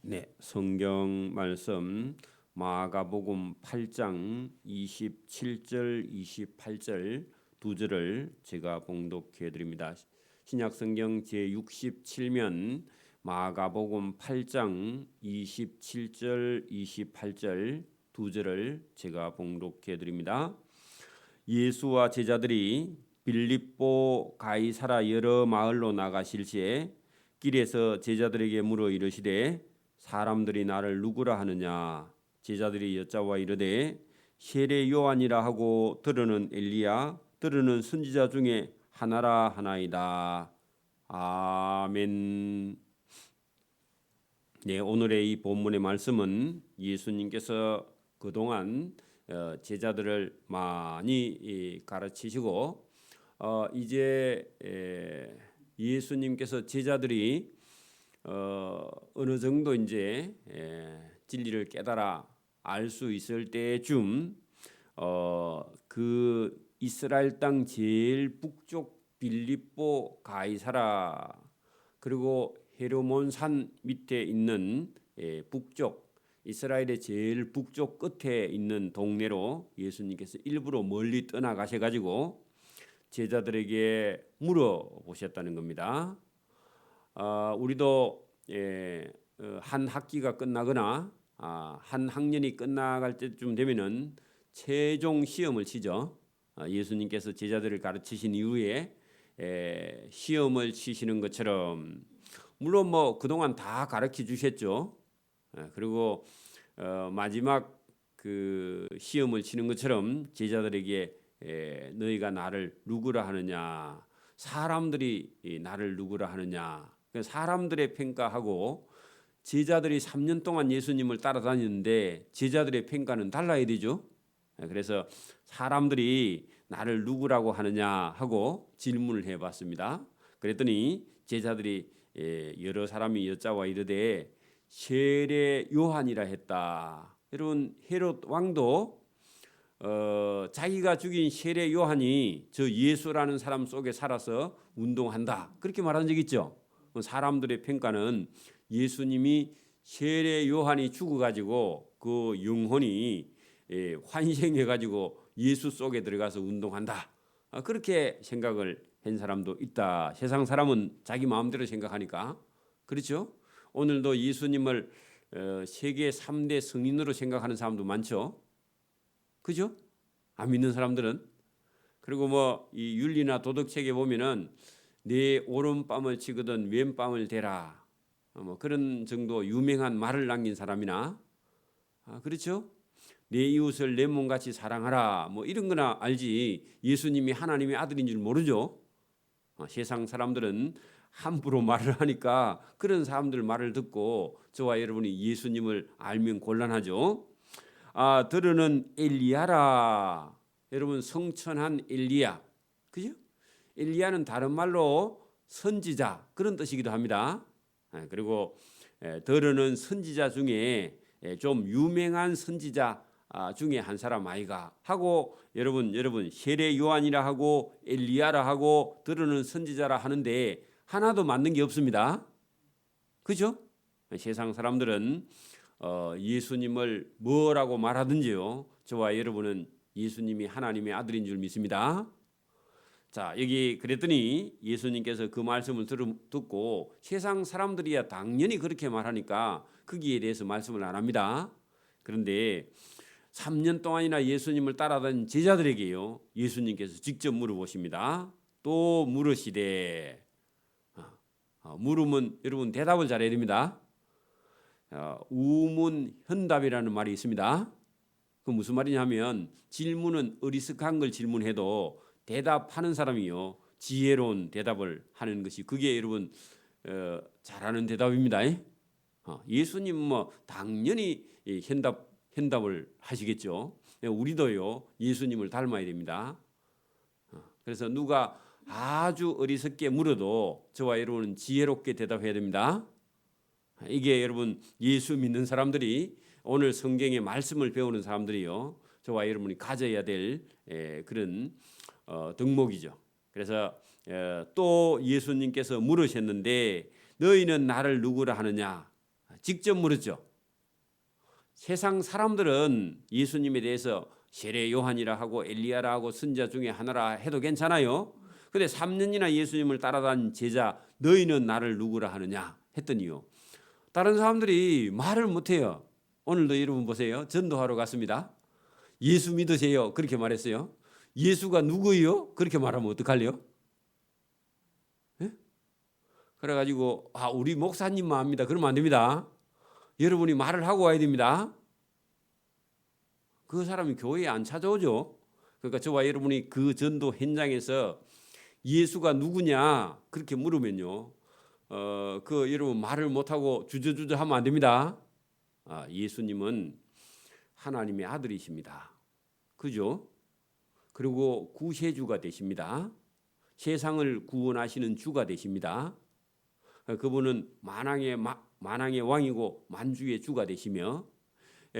네, 성경 말씀 마가복음 8장 27절 28절 두 절을 제가 봉독해 드립니다. 신약 성경 제67면 마가복음 8장 27절 28절 두 절을 제가 봉독해 드립니다. 예수와 제자들이 빌립보 가이사라 여러 마을로 나가실 시에 길에서 제자들에게 물어 이르시되 사람들이 나를 누구라 하느냐. 제자들이 여짜와 이르되 세례 요한이라 하고 들으는 엘리야 들으는 선지자 중에 하나라 하나이다. 아멘. 네, 오늘의 이 본문의 말씀은 예수님께서 그동안 제자들을 많이 가르치시고 이제 예수님께서 제자들이 어느 정도 이제 진리를 깨달아 알 수 있을 때쯤 그 이스라엘 땅 제일 북쪽 빌립보 가이사라 그리고 헤르몬 산 밑에 있는 북쪽 이스라엘의 제일 북쪽 끝에 있는 동네로 예수님께서 일부러 멀리 떠나가셔 가지고 제자들에게 물어보셨다는 겁니다. 우리도 한 학기가 끝나거나 한 학년이 끝나갈 때쯤 되면은 최종 시험을 치죠. 예수님께서 제자들을 가르치신 이후에 시험을 치시는 것처럼 물론 뭐 그동안 다 가르쳐 주셨죠. 그리고 마지막 그 시험을 치는 것처럼 제자들에게 너희가 나를 누구라 하느냐, 사람들이 나를 누구라 하느냐. 사람들의 평가하고 제자들이 3년 동안 예수님을 따라다녔는데 제자들의 평가는 달라야 되죠. 그래서 사람들이 나를 누구라고 하느냐 하고 질문을 해봤습니다. 그랬더니 제자들이 여러 사람이 여짜와 이르되 세례 요한이라 했다. 여러분 헤롯 왕도 자기가 죽인 세례 요한이 저 예수라는 사람 속에 살아서 운동한다 그렇게 말한 적 있죠. 사람들의 평가는 예수님이 세례 요한이 죽어가지고 그 영혼이 환생해가지고 예수 속에 들어가서 운동한다 그렇게 생각을 한 사람도 있다. 세상 사람은 자기 마음대로 생각하니까 그렇죠. 오늘도 예수님을 세계 3대 성인으로 생각하는 사람도 많죠. 그죠? 안 믿는 사람들은. 그리고 뭐 이 윤리나 도덕책에 보면은 내 오른뺨을 치거든 왼뺨을 대라. 뭐 그런 정도 유명한 말을 남긴 사람이나 그렇죠? 내 이웃을 내 몸같이 사랑하라. 뭐 이런 거나 알지. 예수님이 하나님의 아들인 줄 모르죠. 세상 사람들은 함부로 말을 하니까 그런 사람들 말을 듣고 저와 여러분이 예수님을 알면 곤란하죠. 들으는 엘리야라. 여러분 성천한 엘리야. 그죠? 엘리야는 다른 말로 선지자 그런 뜻이기도 합니다. 그리고 들으는 선지자 중에 좀 유명한 선지자 중에 한 사람 아이가 하고 여러분 세례 요한이라 하고 엘리야라 하고 들으는 선지자라 하는데 하나도 맞는 게 없습니다. 그죠? 세상 사람들은 예수님을 뭐라고 말하든지요. 저와 여러분은 예수님이 하나님의 아들인 줄 믿습니다. 자, 여기 그랬더니 예수님께서 그 말씀을 듣고 세상 사람들이야 당연히 그렇게 말하니까 거기에 대해서 말씀을 안 합니다. 그런데 3년 동안이나 예수님을 따라다닌 제자들에게요. 예수님께서 직접 물어보십니다. 또 물으시되 물으면 여러분 대답을 잘해야 됩니다. 우문현답이라는 말이 있습니다. 그 무슨 말이냐면 질문은 어리석한 걸 질문해도 대답하는 사람이요 지혜로운 대답을 하는 것이 그게 여러분 잘하는 대답입니다. 예수님 뭐 당연히 현답을 하시겠죠. 우리도요 예수님을 닮아야 됩니다. 그래서 누가 아주 어리석게 물어도 저와 여러분은 지혜롭게 대답해야 됩니다. 이게 여러분 예수 믿는 사람들이 오늘 성경의 말씀을 배우는 사람들이요 저와 여러분이 가져야 될 그런 덕목이죠. 그래서 또 예수님께서 물으셨는데 너희는 나를 누구라 하느냐? 직접 물었죠. 세상 사람들은 예수님에 대해서 세례 요한이라 하고 엘리야라 하고 선지자 중에 하나라 해도 괜찮아요. 근데 3년이나 예수님을 따라다닌 제자 너희는 나를 누구라 하느냐 했더니요. 다른 사람들이 말을 못해요. 오늘도 여러분 보세요. 전도하러 갔습니다. 예수 믿으세요. 그렇게 말했어요. 예수가 누구예요? 그렇게 말하면 어떡할래요? 예? 그래가지고 우리 목사님만 압니다. 그러면 안 됩니다. 여러분이 말을 하고 와야 됩니다. 그 사람이 교회에 안 찾아오죠. 그러니까 저와 여러분이 그 전도 현장에서 예수가 누구냐 그렇게 물으면요, 그 여러분 말을 못하고 주저주저 하면 안 됩니다. 예수님은 하나님의 아들이십니다. 그죠? 그리고 구세주가 되십니다. 세상을 구원하시는 주가 되십니다. 그분은 만왕의 왕이고 만주의 주가 되시며,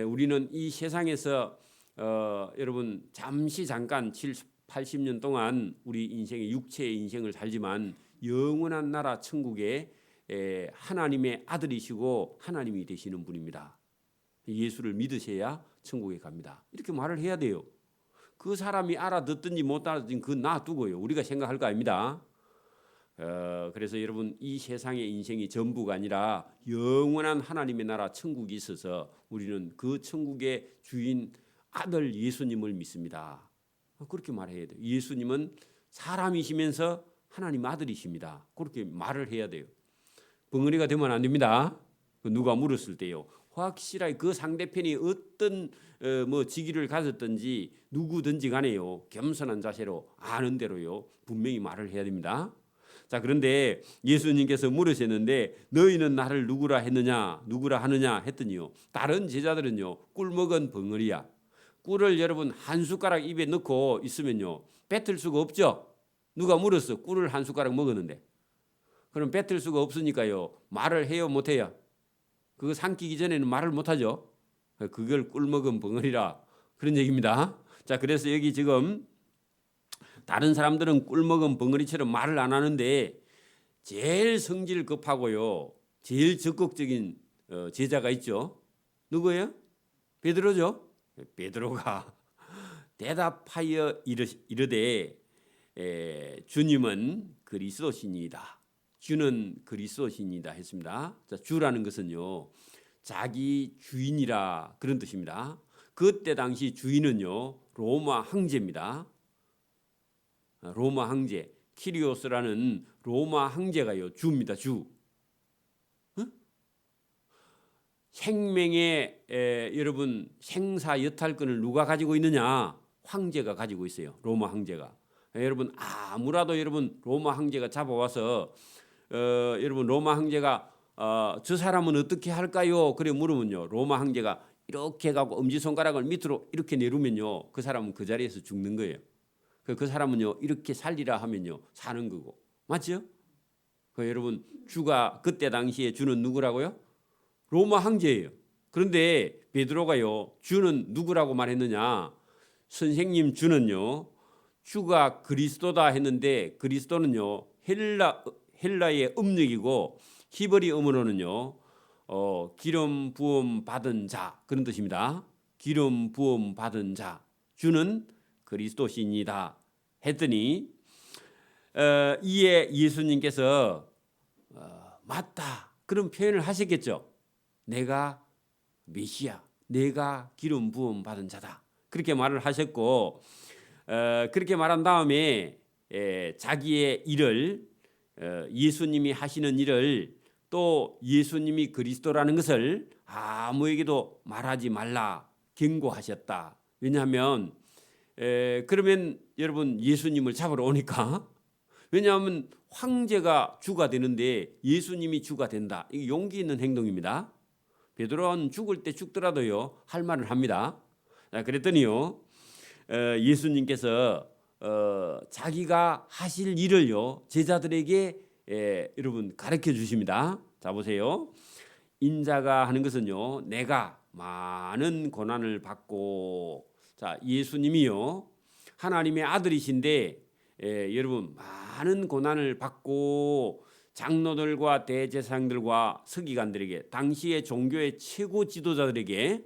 우리는 이 세상에서 여러분 잠깐 80년 동안 우리 인생의 육체의 인생을 살지만 영원한 나라 천국에 하나님의 아들이시고 하나님이 되시는 분입니다. 예수를 믿으셔야 천국에 갑니다. 이렇게 말을 해야 돼요. 그 사람이 알아듣든지 못 알아듣든지 그건 놔두고요. 우리가 생각할 거 아닙니다. 그래서 여러분 이 세상의 인생이 전부가 아니라 영원한 하나님의 나라 천국이 있어서 우리는 그 천국의 주인 아들 예수님을 믿습니다. 그렇게 말해야 돼요. 예수님은 사람이시면서 하나님 아들이십니다. 그렇게 말을 해야 돼요. 벙어리가 되면 안 됩니다. 누가 물었을 때요. 확실하게 그 상대편이 어떤 직위를 가졌든지 누구든지 간에요. 겸손한 자세로 아는 대로요. 분명히 말을 해야 됩니다. 자, 그런데 예수님께서 물으셨는데 너희는 나를 누구라 했느냐, 누구라 하느냐 했더니요. 다른 제자들은요. 꿀 먹은 벙어리야. 꿀을 여러분 한 숟가락 입에 넣고 있으면요. 뱉을 수가 없죠. 누가 물었어. 꿀을 한 숟가락 먹었는데. 그럼 뱉을 수가 없으니까요. 말을 해요, 못 해요? 그거 삼키기 전에는 말을 못 하죠. 그걸 꿀 먹은 벙어리라 그런 얘기입니다. 자, 그래서 여기 지금 다른 사람들은 꿀 먹은 벙어리처럼 말을 안 하는데 제일 성질 급하고요. 제일 적극적인 제자가 있죠. 누구예요? 베드로죠. 베드로가 대답하여 이르되 주님은 그리스도시니이다. 주는 그리스도시니이다 했습니다. 자, 주라는 것은요. 자기 주인이라 그런 뜻입니다. 그때 당시 주인은요. 로마 황제입니다. 로마 황제 키리오스라는 로마 황제가요. 주입니다. 주. 생명의 여러분 생사 여탈권을 누가 가지고 있느냐? 황제가 가지고 있어요. 로마 황제가. 여러분 아무라도 여러분 로마 황제가 잡아와서 여러분 로마 황제가 저 사람은 어떻게 할까요? 그래 물으면요. 로마 황제가 이렇게 가고 엄지손가락을 밑으로 이렇게 내리면요. 그 사람은 그 자리에서 죽는 거예요. 그 사람은요. 이렇게 살리라 하면요. 사는 거고. 맞죠? 여러분 주가 그때 당시에 주는 누구라고요? 로마 황제예요. 그런데 베드로가요. 주는 누구라고 말했느냐? 선생님 주는요. 주가 그리스도다 했는데 그리스도는요. 헬라의 음력이고 히브리 음으로는요. 기름 부음 받은 자 그런 뜻입니다. 기름 부음 받은 자 주는 그리스도시니이다 했더니 이에 예수님께서 맞다 그런 표현을 하셨겠죠. 내가 메시아, 내가 기름 부음 받은 자다 그렇게 말을 하셨고 그렇게 말한 다음에 자기의 일을 예수님이 하시는 일을 또 예수님이 그리스도라는 것을 아무에게도 말하지 말라 경고하셨다. 왜냐하면 그러면 여러분 예수님을 잡으러 오니까 왜냐하면 황제가 주가 되는데 예수님이 주가 된다. 이게 용기 있는 행동입니다. 베드로는 죽을 때 죽더라도요 할 말을 합니다. 그랬더니요 예수님께서 자기가 하실 일을요 제자들에게 여러분 가르쳐 주십니다. 자 보세요. 인자가 하는 것은요 내가 많은 고난을 받고 자 예수님이요 하나님의 아들이신데 여러분 많은 고난을 받고 장로들과 대제사장들과 서기관들에게, 당시의 종교의 최고 지도자들에게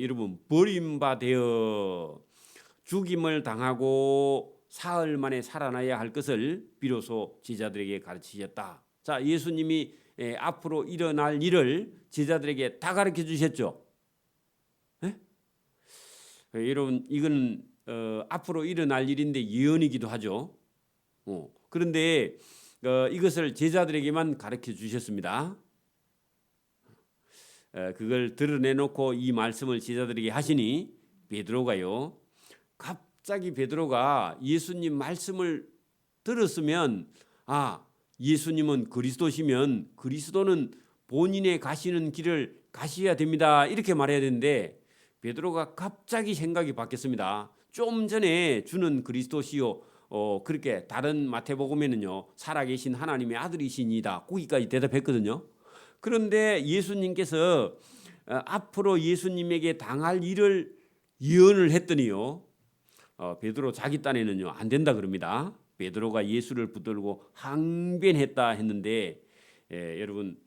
여러분 버림받아 죽임을 당하고 사흘 만에 살아나야 할 것을 비로소 제자들에게 가르치셨다. 자, 예수님이 앞으로 일어날 일을 제자들에게 다 가르쳐 주셨죠. 여러분 이건 앞으로 일어날 일인데 예언이기도 하죠. 그런데 이것을 제자들에게만 가르쳐 주셨습니다. 그걸 드러내놓고 이 말씀을 제자들에게 하시니 베드로가요, 갑자기 베드로가 예수님 말씀을 들었으면, 아, 예수님은 그리스도시면 그리스도는 본인의 가시는 길을 가셔야 됩니다, 이렇게 말해야 되는데 베드로가 갑자기 생각이 바뀌었습니다. 좀 전에 주는 그리스도시요, 그렇게 다른 마태복음에는요, 살아계신 하나님의 아들이시니다, 거기까지 대답했거든요. 그런데 예수님께서 앞으로 예수님에게 당할 일을 예언을 했더니요, 베드로 자기 딴에는요 안 된다 그럽니다. 베드로가 예수를 붙들고 항변했다 했는데, 여러분,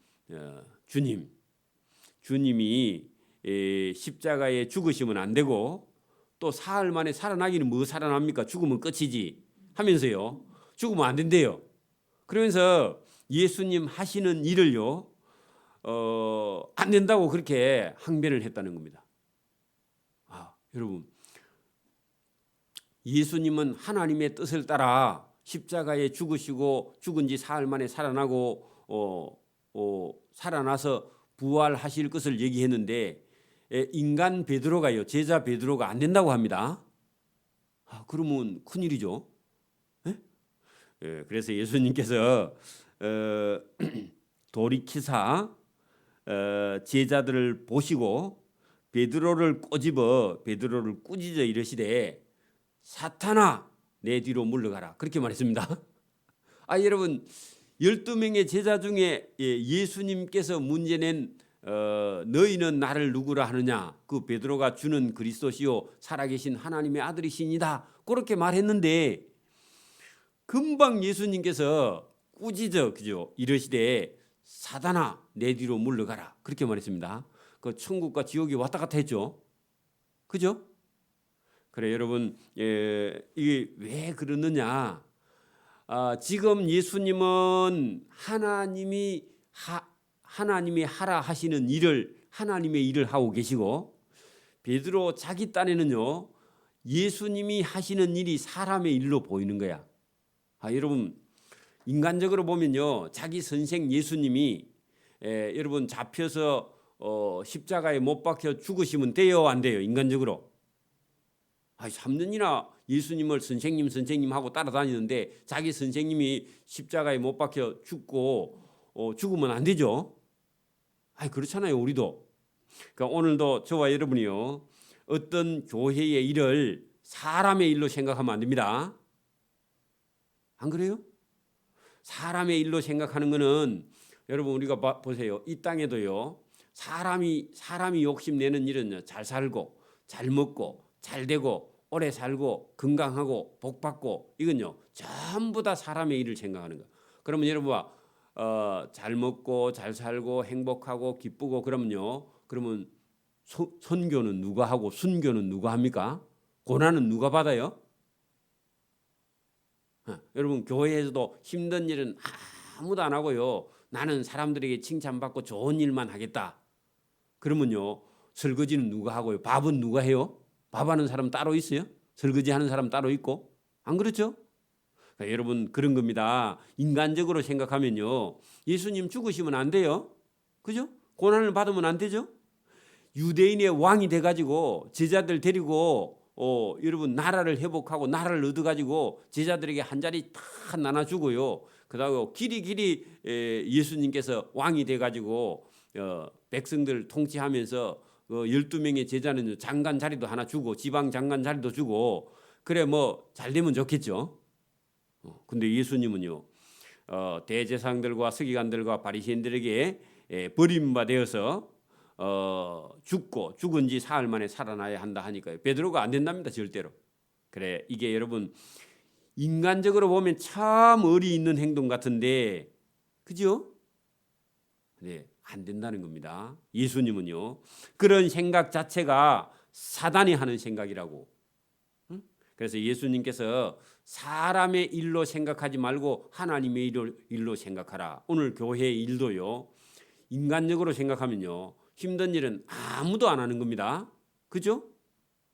주님이 십자가에 죽으시면 안 되고 또 사흘 만에 살아나기는 뭐 살아납니까? 죽으면 끝이지 하면서요, 죽으면 안 된대요. 그러면서 예수님 하시는 일을요 안 된다고 그렇게 항변을 했다는 겁니다. 여러분, 예수님은 하나님의 뜻을 따라 십자가에 죽으시고 죽은 지 사흘 만에 살아나고 살아나서 부활하실 것을 얘기했는데, 인간 베드로가요, 제자 베드로가 안 된다고 합니다. 그러면 큰일이죠. 그래서 예수님께서 돌이키사 제자들을 보시고 베드로를 꼬집어 베드로를 꾸짖어 이르시되, 사탄아 내 뒤로 물러가라, 그렇게 말했습니다. 여러분, 12명의 제자 중에 예수님께서 문제낸 너희는 나를 누구라 하느냐, 그 베드로가 주는 그리스도시요 살아계신 하나님의 아들이시니다, 그렇게 말했는데 금방 예수님께서 꾸짖어 그죠 이르시되, 사탄아 내 뒤로 물러가라, 그렇게 말했습니다. 그 천국과 지옥이 왔다 갔다 했죠. 그죠? 그래, 여러분, 이게 왜 그러느냐? 지금 예수님은 하나님이 하라 하시는 일을, 하나님의 일을 하고 계시고, 베드로 자기 딴에는요 예수님이 하시는 일이 사람의 일로 보이는 거야. 여러분, 인간적으로 보면요, 자기 선생 예수님이 여러분 잡혀서 십자가에 못 박혀 죽으시면 돼요, 안 돼요? 인간적으로 3년이나 예수님을 선생님 하고 따라다니는데 자기 선생님이 십자가에 못 박혀 죽고 죽으면 안 되죠. 그렇잖아요, 우리도. 그러니까 오늘도 저와 여러분이요, 어떤 교회의 일을 사람의 일로 생각하면 안 됩니다. 안 그래요? 사람의 일로 생각하는 거는, 여러분 우리가 보세요. 이 땅에도요, 사람이 욕심내는 일은요, 잘 살고 잘 먹고 잘 되고 오래 살고 건강하고 복 받고, 이건요 전부 다 사람의 일을 생각하는 거예요. 그러면 여러분 잘 먹고 잘 살고 행복하고 기쁘고 그러면 선교는 누가 하고 순교는 누가 합니까? 고난은 누가 받아요? 여러분, 교회에서도 힘든 일은 아무도 안 하고요, 나는 사람들에게 칭찬받고 좋은 일만 하겠다. 그러면요, 설거지는 누가 하고요, 밥은 누가 해요? 밥하는 사람 따로 있어요? 설거지하는 사람 따로 있고? 안 그렇죠? 그러니까 여러분, 그런 겁니다. 인간적으로 생각하면요, 예수님 죽으시면 안 돼요. 그죠? 고난을 받으면 안 되죠? 유대인의 왕이 돼가지고 제자들 데리고 여러분 나라를 회복하고 나라를 얻어가지고 제자들에게 한 자리 다 나눠주고요. 그다음에 길이 예수님께서 왕이 돼가지고 백성들 통치하면서 12명의 제자는 장관 자리도 하나 주고 지방 장관 자리도 주고, 그래 뭐 잘 되면 좋겠죠. 근데 예수님은요, 대제사장들과 서기관들과 바리새인들에게 버림받아서 죽고 죽은 지 사흘 만에 살아나야 한다 하니까요, 베드로가 안 된답니다, 절대로. 그래, 이게 여러분 인간적으로 보면 참 의리 있는 행동 같은데, 그죠? 네, 안 된다는 겁니다. 예수님은요, 그런 생각 자체가 사단이 하는 생각이라고. 그래서 예수님께서 사람의 일로 생각하지 말고 하나님의 일로 생각하라. 오늘 교회의 일도요, 인간적으로 생각하면요, 힘든 일은 아무도 안 하는 겁니다. 그죠?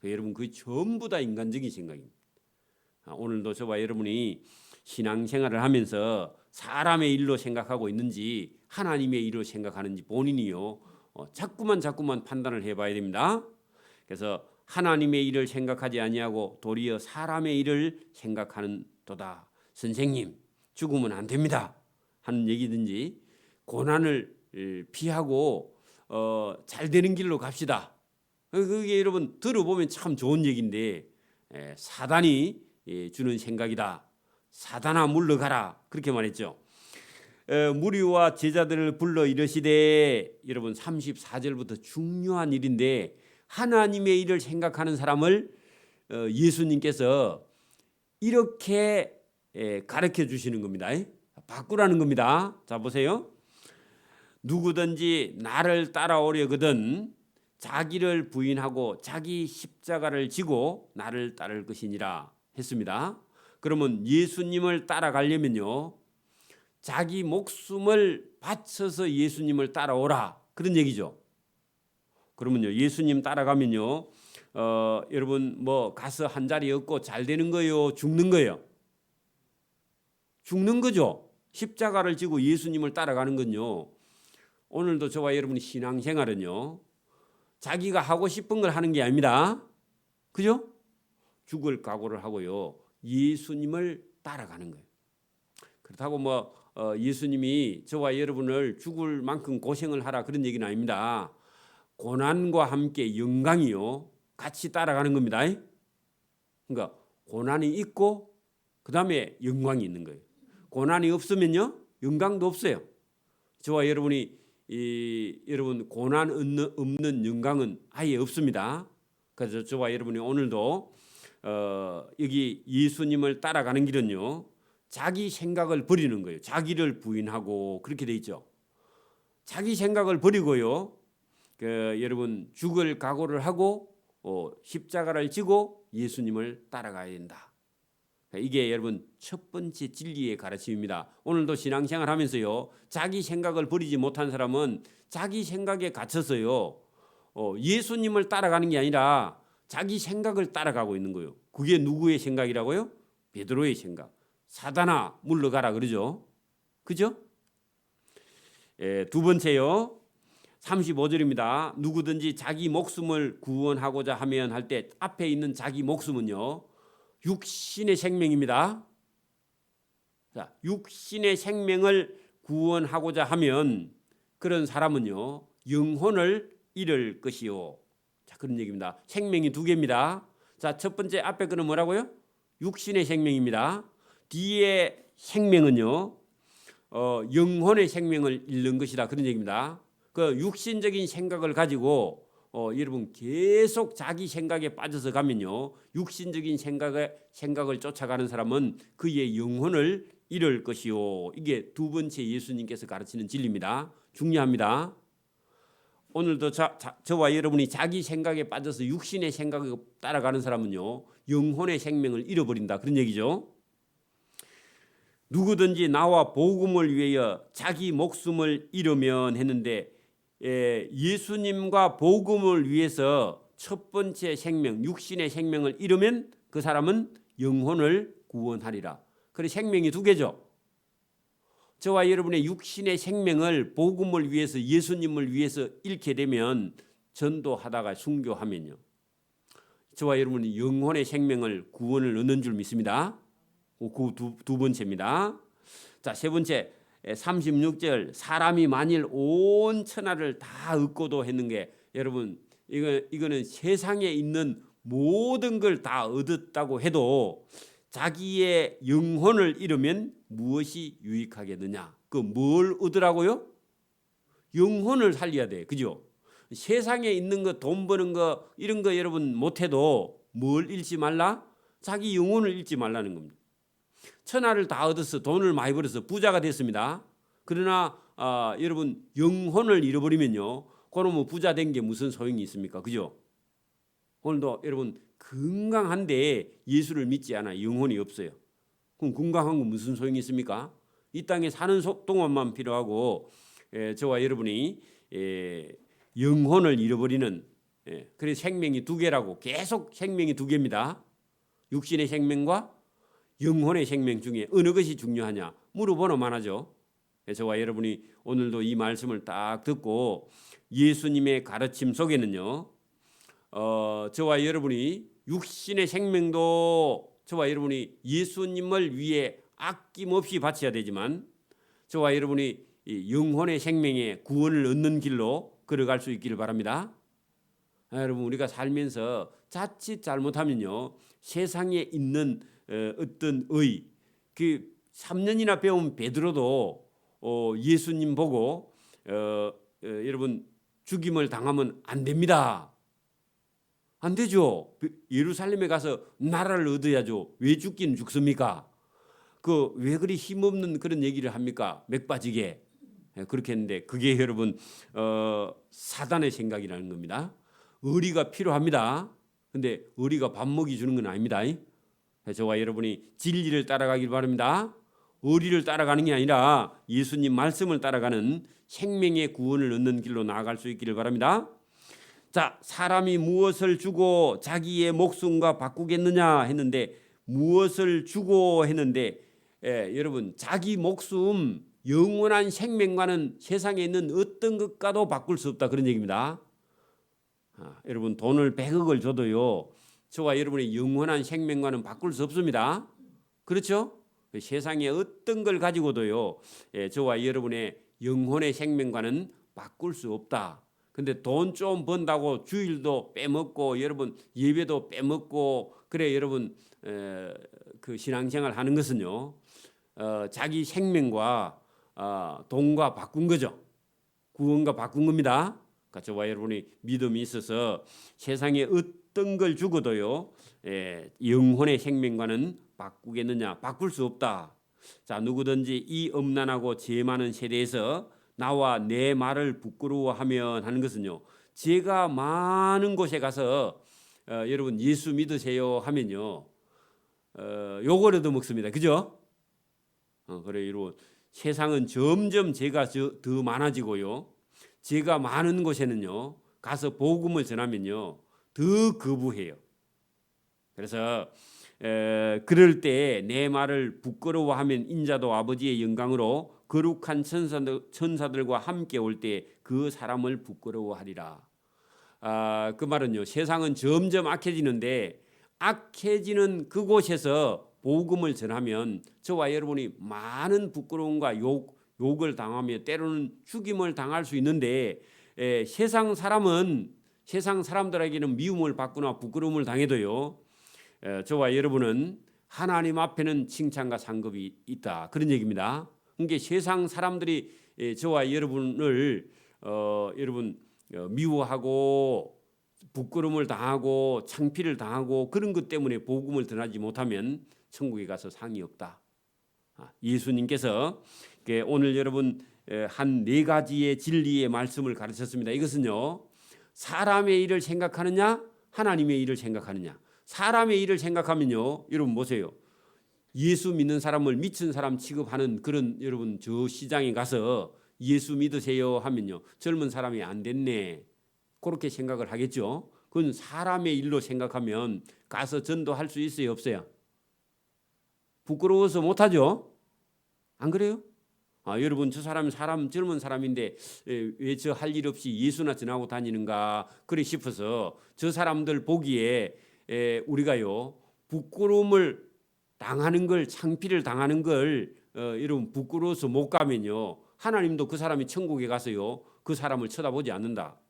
여러분, 그 전부 다 인간적인 생각입니다. 오늘도 저와 여러분이 신앙생활을 하면서 사람의 일로 생각하고 있는지 하나님의 일로 생각하는지 본인이요, 자꾸만 판단을 해봐야 됩니다. 그래서 하나님의 일을 생각하지 아니하고 도리어 사람의 일을 생각하는 도다. 선생님, 죽으면 안 됩니다 하는 얘기든지, 고난을 피하고 잘 되는 길로 갑시다. 그게 여러분 들어보면 참 좋은 얘기인데, 사단이 주는 생각이다. 사단아 물러가라, 그렇게 말했죠. 무리와 제자들을 불러 이르시되, 여러분 34절부터 중요한 일인데, 하나님의 일을 생각하는 사람을 예수님께서 이렇게 가르쳐 주시는 겁니다. 바꾸라는 겁니다. 자, 보세요. 누구든지 나를 따라오려거든 자기를 부인하고 자기 십자가를 지고 나를 따를 것이니라 했습니다. 그러면 예수님을 따라가려면요, 자기 목숨을 바쳐서 예수님을 따라오라, 그런 얘기죠. 그러면요, 예수님 따라가면요, 여러분 뭐 가서 한 자리 얻고 잘 되는 거예요, 죽는 거예요? 죽는 거죠. 십자가를 지고 예수님을 따라가는 건요, 오늘도 저와 여러분의 신앙생활은요, 자기가 하고 싶은 걸 하는 게 아닙니다. 그죠? 죽을 각오를 하고요, 예수님을 따라가는 거예요. 그렇다고 뭐 예수님이 저와 여러분을 죽을 만큼 고생을 하라, 그런 얘기는 아닙니다. 고난과 함께 영광이요, 같이 따라가는 겁니다. 그러니까 고난이 있고 그 다음에 영광이 있는 거예요. 고난이 없으면요, 영광도 없어요. 저와 여러분이 여러분 고난 없는 영광은 아예 없습니다. 그래서 저와 여러분이 오늘도 여기 예수님을 따라가는 길은요, 자기 생각을 버리는 거예요. 자기를 부인하고, 그렇게 돼 있죠. 자기 생각을 버리고요, 여러분 죽을 각오를 하고 십자가를 지고 예수님을 따라가야 된다. 이게 여러분 첫 번째 진리의 가르침입니다. 오늘도 신앙생활 하면서요, 자기 생각을 버리지 못한 사람은 자기 생각에 갇혀서요, 예수님을 따라가는 게 아니라 자기 생각을 따라가고 있는 거예요. 그게 누구의 생각이라고요? 베드로의 생각. 사단아 물러가라, 그러죠. 그죠? 두 번째요, 35절입니다. 누구든지 자기 목숨을 구원하고자 하면 할 때, 앞에 있는 자기 목숨은요, 육신의 생명입니다. 자, 육신의 생명을 구원하고자 하면 그런 사람은요, 영혼을 잃을 것이요. 자, 그런 얘기입니다. 생명이 두 개입니다. 자, 첫 번째 앞에 거는 뭐라고요? 육신의 생명입니다. 뒤에 생명은요, 영혼의 생명을 잃는 것이다, 그런 얘기입니다. 그 육신적인 생각을 가지고 여러분 계속 자기 생각에 빠져서 가면요, 육신적인 생각을 쫓아가는 사람은 그의 영혼을 잃을 것이요. 이게 두 번째 예수님께서 가르치는 진리입니다. 중요합니다. 오늘도 저와 여러분이 자기 생각에 빠져서 육신의 생각에 따라가는 사람은요, 영혼의 생명을 잃어버린다, 그런 얘기죠. 누구든지 나와 복음을 위하여 자기 목숨을 잃으면 했는데, 예수님과 복음을 위해서 첫 번째 생명, 육신의 생명을 잃으면 그 사람은 영혼을 구원하리라. 그래서 생명이 두 개죠. 저와 여러분의 육신의 생명을 복음을 위해서, 예수님을 위해서 잃게 되면, 전도하다가 순교하면요, 저와 여러분이 영혼의 생명을, 구원을 얻는 줄 믿습니다. 그 두 번째입니다. 자, 세 번째 36절, 사람이 만일 온 천하를 다 얻고도 했는 게, 여러분 이거는 세상에 있는 모든 걸 다 얻었다고 해도 자기의 영혼을 잃으면 무엇이 유익하겠느냐? 그 뭘 얻으라고요? 영혼을 살려야 돼, 그죠? 세상에 있는 거, 돈 버는 거, 이런 거 여러분 못해도 뭘 잃지 말라? 자기 영혼을 잃지 말라는 겁니다. 천하를 다 얻어서 돈을 많이 벌어서 부자가 됐습니다. 그러나 여러분 영혼을 잃어버리면요, 그러면 부자 된 게 무슨 소용이 있습니까? 그죠? 오늘도 여러분 건강한데 예수를 믿지 않아 영혼이 없어요. 그럼 건강한 건 무슨 소용이 있습니까? 이 땅에 사는 동안만 필요하고 저와 여러분이 영혼을 잃어버리는, 그래서 생명이 두 개라고, 계속 생명이 두 개입니다. 육신의 생명과 영혼의 생명 중에 어느 것이 중요하냐 물어보면 하죠. 저와 여러분이 오늘도 이 말씀을 딱 듣고 예수님의 가르침 속에는요, 저와 여러분이 육신의 생명도 저와 여러분이 예수님을 위해 아낌없이 바쳐야 되지만, 저와 여러분이 영혼의 생명의 구원을 얻는 길로 걸어갈 수 있기를 바랍니다. 여러분, 우리가 살면서 자칫 잘못하면요, 세상에 있는 어떤 그 3년이나 배운 베드로도 예수님 보고 여러분 죽임을 당하면 안 됩니다. 안 되죠. 예루살렘에 가서 나라를 얻어야죠. 왜 죽기는 죽습니까? 왜 그리 힘없는 그런 얘기를 합니까? 맥 빠지게. 그렇게 했는데 그게 여러분 사단의 생각이라는 겁니다. 의리가 필요합니다. 근데 의리가 밥 먹이 주는 건 아닙니다. 저와 여러분이 진리를 따라가길 바랍니다. 의리를 따라가는 게 아니라 예수님 말씀을 따라가는 생명의 구원을 얻는 길로 나아갈 수 있기를 바랍니다. 자, 사람이 무엇을 주고 자기의 목숨과 바꾸겠느냐 했는데, 무엇을 주고 했는데 여러분 자기 목숨, 영원한 생명과는 세상에 있는 어떤 것과도 바꿀 수 없다, 그런 얘기입니다. 여러분 돈을 100억을 줘도요, 저와 여러분의 영원한 생명과는 바꿀 수 없습니다. 그렇죠? 세상에 어떤 걸 가지고도요, 저와 여러분의 영혼의 생명과는 바꿀 수 없다. 근데 돈 좀 번다고 주일도 빼먹고 여러분 예배도 빼먹고 그래 여러분 그 신앙생활 하는 것은요, 자기 생명과 돈과 바꾼 거죠. 구원과 바꾼 겁니다. 그러니까 저와 여러분이 믿음이 있어서 세상에 어떤 걸 주고도요, 영혼의 생명과는 바꾸겠느냐? 바꿀 수 없다. 자, 누구든지 이 엄난하고 죄 많은 세대에서 나와 내 말을 부끄러워하면 하는 것은요, 제가 많은 곳에 가서 여러분 예수 믿으세요 하면요, 욕을 얻어먹습니다. 그죠? 그래 여러분, 세상은 점점 죄가 더 많아지고요, 죄가 많은 곳에는요 가서 복음을 전하면요 더 거부해요. 그래서 그럴 때 내 말을 부끄러워하면 인자도 아버지의 영광으로 거룩한 천사들과 함께 올 때 그 사람을 부끄러워하리라. 그 말은요, 세상은 점점 악해지는데 악해지는 그곳에서 복음을 전하면 저와 여러분이 많은 부끄러움과 욕을 당하며 때로는 죽임을 당할 수 있는데, 세상 사람들에게는 미움을 받거나 부끄러움을 당해도요, 저와 여러분은 하나님 앞에는 칭찬과 상급이 있다, 그런 얘기입니다. 그러니까 세상 사람들이 저와 여러분을 여러분 미워하고 부끄러움을 당하고 창피를 당하고 그런 것 때문에 복음을 전하지 못하면 천국에 가서 상이 없다. 예수님께서 오늘 여러분 한 4가지의 진리의 말씀을 가르쳤습니다. 이것은요, 사람의 일을 생각하느냐 하나님의 일을 생각하느냐. 사람의 일을 생각하면요, 여러분 보세요, 예수 믿는 사람을 미친 사람 취급하는 그런 여러분 저 시장에 가서 예수 믿으세요 하면요, 젊은 사람이 안 됐네 그렇게 생각을 하겠죠. 그건 사람의 일로 생각하면 가서 전도할 수 있어요, 없어요? 부끄러워서 못하죠. 안 그래요? 여러분 저 사람 젊은 사람인데 왜 저 할 일 없이 예수나 전하고 다니는가 그래 싶어서 저 사람들 보기에 우리가요 부끄러움을 당하는 걸, 창피를 당하는 걸 여러분 부끄러워서 못 가면요, 하나님도 그 사람이 천국에 가서요 그 사람을 쳐다보지 않는다,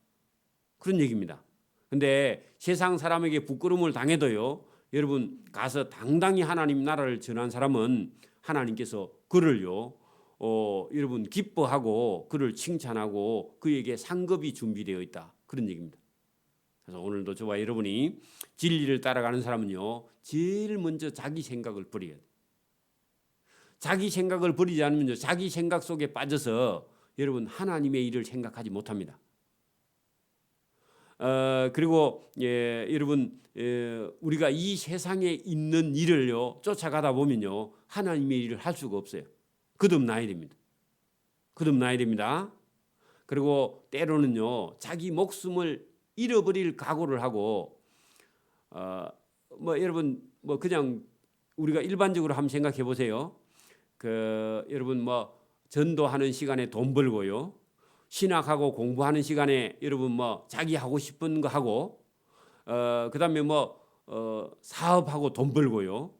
그런 얘기입니다. 근데 세상 사람에게 부끄러움을 당해도요, 여러분 가서 당당히 하나님 나라를 전한 사람은 하나님께서 그를요 여러분 기뻐하고 그를 칭찬하고 그에게 상급이 준비되어 있다, 그런 얘기입니다. 그래서 오늘도 저와 여러분이 진리를 따라가는 사람은요 제일 먼저 자기 생각을 버려야 돼요. 자기 생각을 버리지 않으면요, 자기 생각 속에 빠져서 여러분 하나님의 일을 생각하지 못합니다. 그리고 여러분 우리가 이 세상에 있는 일을요 쫓아가다 보면요 하나님의 일을 할 수가 없어요. 거듭나야 됩니다. 거듭나야 됩니다. 그리고 때로는요 자기 목숨을 잃어버릴 각오를 하고 여러분 그냥 우리가 일반적으로 한번 생각해 보세요. 여러분 전도하는 시간에 돈 벌고요. 신학하고 공부하는 시간에 여러분 자기 하고 싶은 거 하고 그다음에 사업하고 돈 벌고요.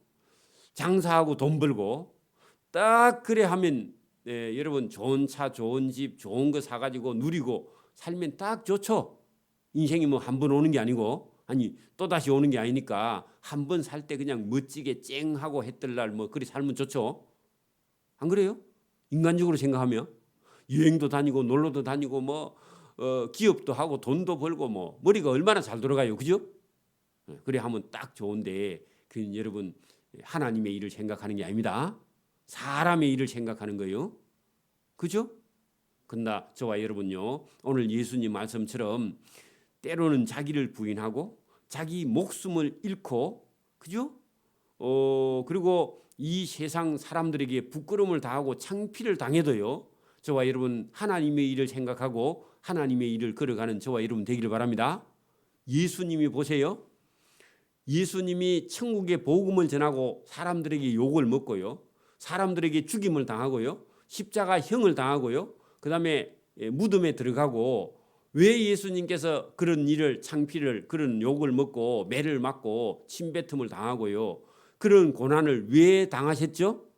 장사하고 돈 벌고 딱 그래 하면 여러분 좋은 차, 좋은 집, 좋은 거 사가지고 누리고 살면 딱 좋죠. 인생이 한 번 오는 게 아니고 또 다시 오는 게 아니니까 한 번 살 때 그냥 멋지게 쨍하고 해뜰날 그리 살면 좋죠. 안 그래요? 인간적으로 생각하면 여행도 다니고 놀러도 다니고 기업도 하고 돈도 벌고 머리가 얼마나 잘 돌아가요, 그죠? 그래 하면 딱 좋은데 그 여러분 하나님의 일을 생각하는 게 아닙니다. 사람의 일을 생각하는 거예요, 그죠? 그러나 저와 여러분요 오늘 예수님 말씀처럼 때로는 자기를 부인하고 자기 목숨을 잃고, 그죠? 그리고 이 세상 사람들에게 부끄러움을 당하고 창피를 당해도요 저와 여러분 하나님의 일을 생각하고 하나님의 일을 걸어가는 저와 여러분 되기를 바랍니다. 예수님이 보세요. 예수님이 천국의 복음을 전하고 사람들에게 욕을 먹고요. 사람들에게 죽임을 당하고요. 십자가형을 당하고요. 그다음에 무덤에 들어가고 왜 예수님께서 그런 일을 창피를 그런 욕을 먹고 매를 맞고 침뱉음을 당하고요. 그런 고난을 왜 당하셨죠?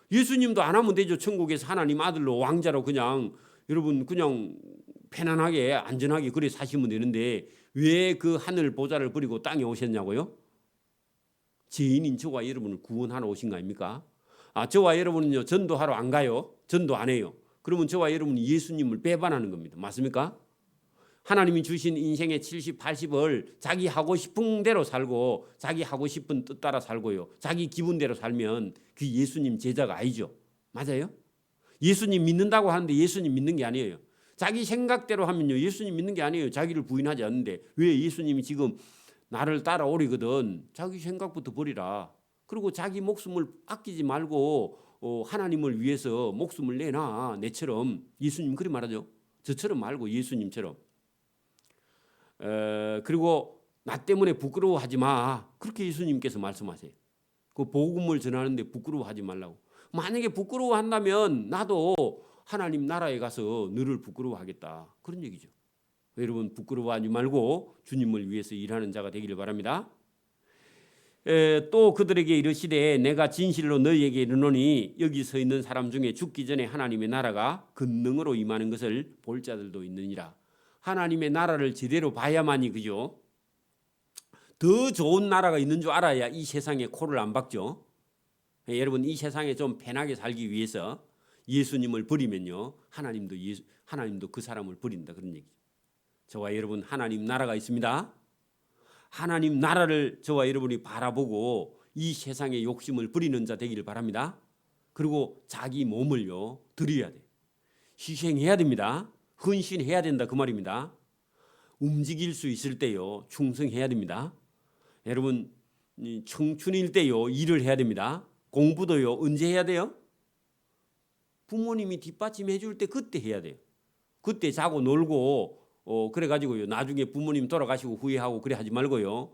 예수님도 안 하면 되죠. 천국에서 하나님 아들로 왕자로 그냥 여러분 그냥 편안하게 안전하게 그래 사시면 되는데 왜 그 하늘 보좌를 버리고 땅에 오셨냐고요? 죄인인 저와 여러분을 구원하러 오신 거 아닙니까? 저와 여러분은요 전도하러 안 가요. 전도 안 해요. 그러면 저와 여러분은 예수님을 배반하는 겁니다. 맞습니까? 하나님이 주신 인생의 70, 80을 자기 하고 싶은 대로 살고 자기 하고 싶은 뜻 따라 살고요. 자기 기분대로 살면 그 예수님 제자가 아니죠. 맞아요? 예수님 믿는다고 하는데 예수님 믿는 게 아니에요. 자기 생각대로 하면요. 예수님 믿는 게 아니에요. 자기를 부인하지 않는데 왜 예수님이 지금 나를 따라오리거든. 자기 생각부터 버리라. 그리고 자기 목숨을 아끼지 말고 하나님을 위해서 목숨을 내놔. 내처럼. 예수님 그리 말하죠. 저처럼 말고 예수님처럼. 그리고 나 때문에 부끄러워하지 마. 그렇게 예수님께서 말씀하세요. 그 복음을 전하는데 부끄러워하지 말라고. 만약에 부끄러워한다면 나도 하나님 나라에 가서 너를 부끄러워하겠다. 그런 얘기죠. 여러분 부끄러워하지 말고 주님을 위해서 일하는 자가 되기를 바랍니다. 또 그들에게 이르시되 내가 진실로 너희에게 이르노니 여기 서 있는 사람 중에 죽기 전에 하나님의 나라가 권능으로 임하는 것을 볼 자들도 있느니라. 하나님의 나라를 제대로 봐야만이 그죠? 더 좋은 나라가 있는 줄 알아야 이 세상에 코를 안 박죠. 여러분 이 세상에 좀 편하게 살기 위해서 예수님을 버리면요 하나님도 그 사람을 버린다 그런 얘기죠. 저와 여러분 하나님 나라가 있습니다. 하나님 나라를 저와 여러분이 바라보고 이 세상의 욕심을 버리는 자 되기를 바랍니다. 그리고 자기 몸을요 드려야 돼. 희생해야 됩니다. 헌신해야 된다 그 말입니다. 움직일 수 있을 때요 충성해야 됩니다. 여러분 청춘일 때요 일을 해야 됩니다. 공부도요 언제 해야 돼요? 부모님이 뒷받침해 줄 때 그때 해야 돼요. 그때 자고 놀고 그래가지고요 나중에 부모님 돌아가시고 후회하고 그래 하지 말고요.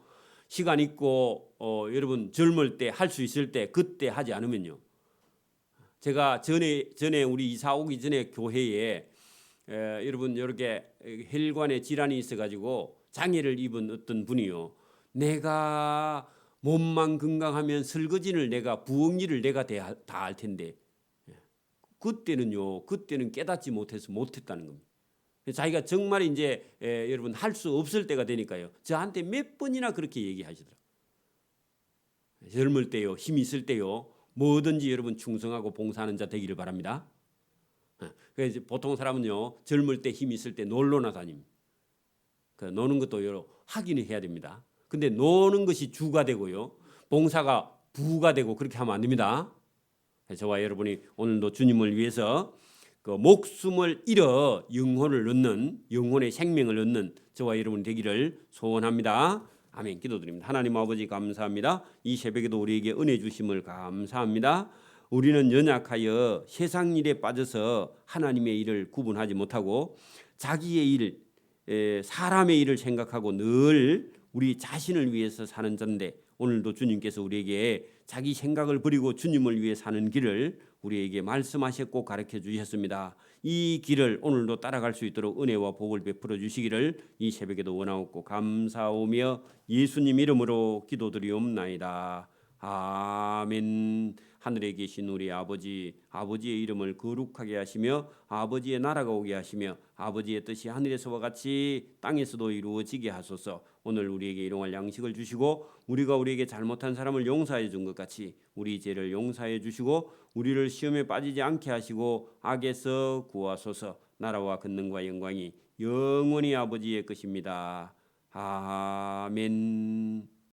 시간 있고 여러분 젊을 때 할 수 있을 때 그때 하지 않으면요. 제가 전에 우리 이사 오기 전에 교회에 여러분 이렇게 혈관에 질환이 있어가지고 장애를 입은 어떤 분이요. 내가 몸만 건강하면 설거지를 내가 부엌 일을 내가 다 할 텐데 그때는 깨닫지 못해서 못했다는 겁니다. 자기가 정말 이제 여러분 할 수 없을 때가 되니까요. 저한테 몇 번이나 그렇게 얘기하시더라고요. 젊을 때요, 힘 있을 때요, 뭐든지 여러분 충성하고 봉사하는 자 되기를 바랍니다. 그래서 보통 사람은요, 젊을 때 힘 있을 때 놀러나 다닙니다. 노는 것도 여러 하기는 해야 됩니다. 근데 노는 것이 주가 되고요, 봉사가 부가 되고 그렇게 하면 안 됩니다. 저와 여러분이 오늘도 주님을 위해서 그 목숨을 잃어 영혼을 얻는, 영혼의 생명을 얻는 저와 여러분 되기를 소원합니다. 아멘. 기도드립니다. 하나님 아버지 감사합니다. 이 새벽에도 우리에게 은혜 주심을 감사합니다. 우리는 연약하여 세상 일에 빠져서 하나님의 일을 구분하지 못하고 자기의 일, 사람의 일을 생각하고 늘 우리 자신을 위해서 사는 자인데, 오늘도 주님께서 우리에게 자기 생각을 버리고 주님을 위해 사는 길을 우리에게 말씀하셨고 가르쳐 주셨습니다. 이 길을 오늘도 따라갈 수 있도록 은혜와 복을 베풀어 주시기를 이 새벽에도 원하옵고 감사하오며 예수님 이름으로 기도드리옵나이다. 아멘. 하늘에 계신 우리 아버지, 아버지의 이름을 거룩하게 하시며 아버지의 나라가 오게 하시며 아버지의 뜻이 하늘에서와 같이 땅에서도 이루어지게 하소서. 오늘 우리에게 일용할 양식을 주시고 우리가 우리에게 잘못한 사람을 용서해 준 것 같이 우리 죄를 용서해 주시고 우리를 시험에 빠지지 않게 하시고 악에서 구하소서. 나라와 권능과 영광이 영원히 아버지의 것입니다. 아멘.